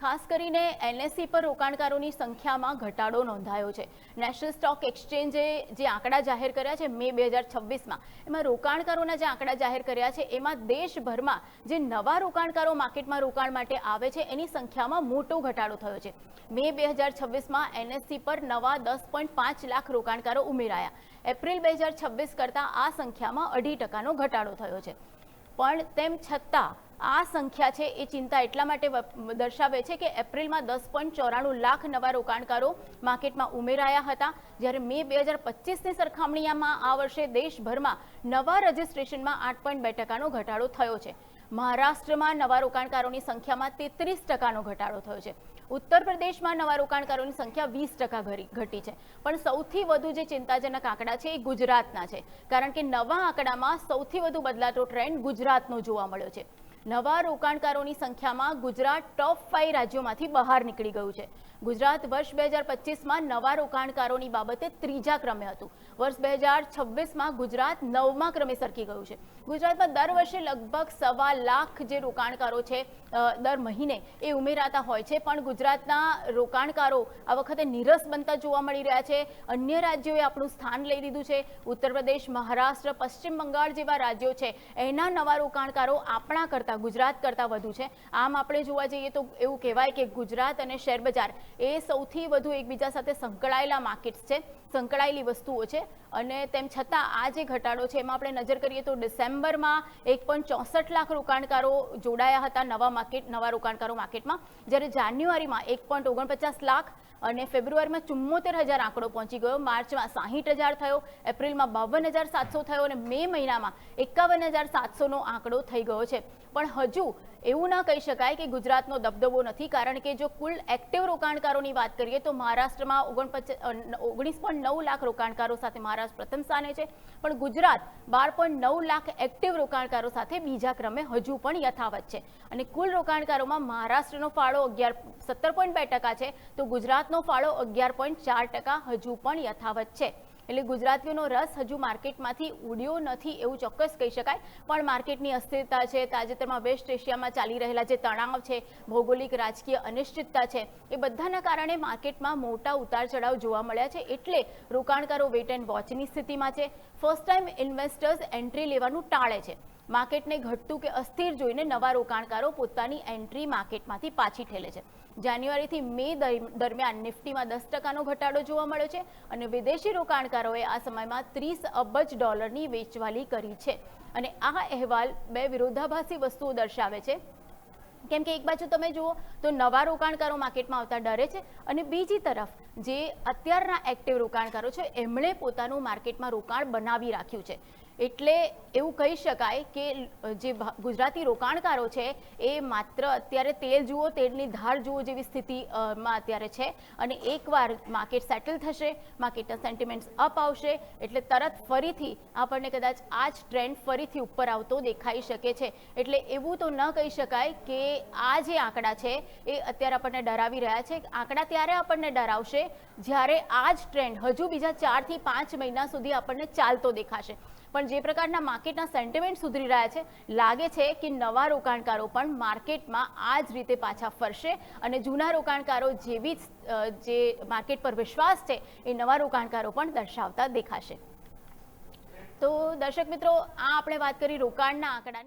ખાસ કરીને એનએસસી પર રોકાણકારોની સંખ્યામાં ઘટાડો નોંધાયો છે। નેશનલ સ્ટોક એક્સચેન્જે જે આંકડા જાહેર કર્યા છે મે 2026માં, એમાં રોકાણકારોના જે આંકડા જાહેર કર્યા છે એમાં દેશભરમાં જે નવા રોકાણકારો માર્કેટમાં રોકાણ માટે આવે છે એની સંખ્યામાં મોટો ઘટાડો થયો છે। મે 2026માં એનએસસી પર નવા 10.5 લાખ રોકાણકારો ઉમેરાયા। એપ્રિલ 2026 કરતાં આ સંખ્યામાં 2.5%નો ઘટાડો થયો છે। પણ તેમ છતાં આ સંખ્યા છે એ ચિંતા એટલા માટે દર્શાવે છે કે એપ્રિલમાં 10.94 લાખ નવા રોકાણકારો માર્કેટમાં ઉમેરાયા હતા, જ્યારે મે 2025ની સરખામણીમાં આ વર્ષે દેશભરમાં નવા રજિસ્ટ્રેશનમાં 8.2%નો ઘટાડો થયો છે। મહારાષ્ટ્રમાં નવા રોકાણકારોની સંખ્યામાં 33%નો ઘટાડો થયો છે। ઉત્તર પ્રદેશમાં નવા રોકાણકારોની સંખ્યા 20% ઘટી છે। પણ સૌથી વધુ જે ચિંતાજનક આંકડા છે એ ગુજરાતના છે, કારણ કે નવા આંકડામાં સૌથી વધુ બદલાતો ટ્રેન્ડ ગુજરાતનો જોવા મળ્યો છે। નવા રોકાણકારોની સંખ્યામાં ગુજરાત ટોપ 5 રાજ્યોમાંથી બહાર નીકળી ગયું છે। ગુજરાત વર્ષ 2025માં નવા રોકાણકારોની બાબતે 3જા ક્રમે હતું। વર્ષ 2026માં ગુજરાત 9મા ક્રમે સરકી ગયું છે। ગુજરાતમાં દર વર્ષે લગભગ 1.25 લાખ જે રોકાણકારો છે દર મહિને એ ઉમેરાતા હોય છે, પણ ગુજરાતના રોકાણકારો આ વખતે નીરસ બનતા જોવા મળી રહ્યા છે। અન્ય રાજ્યોએ આપણું સ્થાન લઈ લીધું છે। ઉત્તર પ્રદેશ, મહારાષ્ટ્ર, પશ્ચિમ બંગાળ જેવા રાજ્યો છે એના નવા રોકાણકારો આપણા કરતાં, ગુજરાત કરતાં વધુ છે। આમ આપણે જોવા જઈએ તો એવું કહેવાય કે ગુજરાત અને શેરબજાર એ સૌથી વધુ એકબીજા સાથે સંકળાયેલા માર્કેટ્સ છે, સંકળાયેલી વસ્તુઓ છે। અને તેમ છતાં આ જે ઘટાડો છે એમાં આપણે નજર કરીએ તો ડિસેમ્બરમાં 1.64 લાખ રોકાણકારો જોડાયા હતા નવા રોકાણકારો માર્કેટમાં, જ્યારે જાન્યુઆરીમાં 1.49 લાખ અને ફેબ્રુઆરીમાં 74,000 આંકડો પહોંચી ગયો, માર્ચમાં 60,000 થયો, એપ્રિલમાં 52,700 થયો અને મે મહિનામાં 51,700નો આંકડો થઈ ગયો છે। પણ હજુ એવું ન કહી શકાય કે ગુજરાતનો દબદબો નથી, કારણ કે જો કુલ એક્ટિવ રોકાણકારોની વાત કરીએ તો મહારાષ્ટ્રમાં 19.9 લાખ રોકાણકારો સાથે મહારાષ્ટ્ર પ્રથમ સ્થાને છે, પણ ગુજરાત 12.9 લાખ એક્ટિવ રોકાણકારો સાથે બીજા ક્રમે હજુ પણ યથાવત છે। અને કુલ રોકાણકારોમાં મહારાષ્ટ્રનો ફાળો 17.2% છે, તો ગુજરાતનો ફાળો 11.4% હજુ પણ યથાવત છે। એટલે ગુજરાતીઓનો રસ હજુ માર્કેટમાંથી ઉડ્યો નથી એવું ચોક્કસ કહી શકાય। પણ માર્કેટની અસ્થિરતા છે, તાજેતરમાં વેસ્ટ એશિયામાં ચાલી રહેલા જે તણાવ છે, ભૌગોલિક રાજકીય અનિશ્ચિતતા છે, એ બધાના કારણે માર્કેટમાં મોટા ઉતાર ચઢાવ જોવા મળ્યા છે। એટલે રોકાણકારો વેટ એન્ડ વોચની સ્થિતિમાં છે। ફર્સ્ટ ટાઈમ ઇન્વેસ્ટર્સ એન્ટ્રી લેવાનું ટાળે છે। માર્કેટને ઘટતું કે અસ્થિર જોઈને નવા રોકાણકારો પોતાની એન્ટ્રી માર્કેટમાંથી પાછી ઠેલે છે। જાન્યુઆરીથી મે દરમિયાન નિફ્ટીમાં 10%નો ઘટાડો જોવા મળ્યો છે અને વિદેશી રોકાણકારોએ આ સમયમાં $30 અબજની વેચવાલી કરી છે। અને આ અહેવાલ બે વિરોધાભાસી વસ્તુઓ દર્શાવે છે, કેમ કે એક બાજુ તમે જુઓ તો નવા રોકાણકારો માર્કેટમાં આવતા ડરે છે અને બીજી તરફ જે અત્યારના એક્ટિવ રોકાણકારો છે એમણે પોતાનું માર્કેટમાં રોકાણ બનાવી રાખ્યું છે। એટલે એવું કહી શકાય કે જે ગુજરાતી રોકાણકારો છે એ માત્ર અત્યારે તેલ જુઓ, તેલની ધાર જુઓ જેવી સ્થિતિમાં અત્યારે છે। અને એકવાર માર્કેટ સેટલ થશે, માર્કેટના સેન્ટિમેન્ટ્સ અપ આવશે એટલે તરત ફરીથી આપણને કદાચ આ જ ટ્રેન્ડ ફરીથી ઉપર આવતો દેખાઈ શકે છે। એટલે એવું તો ન કહી શકાય કે આ જે આંકડા છે એ અત્યારે આપણને ડરાવી રહ્યા છે। આંકડા ત્યારે આપણને ડરાવશે જ્યારે આ જ ટ્રેન્ડ હજુ બીજા 4 થી 5 મહિના સુધી આપણને ચાલતો દેખાશે। પણ જે પ્રકારના માર્કેટના સેન્ટિમેન્ટ સુધરી રહ્યા છે, લાગે છે કે નવા રોકાણકારો પણ માર્કેટમાં આ જ રીતે પાછા ફરશે અને જૂના રોકાણકારો જેવી જે માર્કેટ પર વિશ્વાસ છે એ નવા રોકાણકારો પણ દર્શાવતા દેખાશે। તો દર્શક મિત્રો, આ આપણે વાત કરી રોકાણના આંકડાની।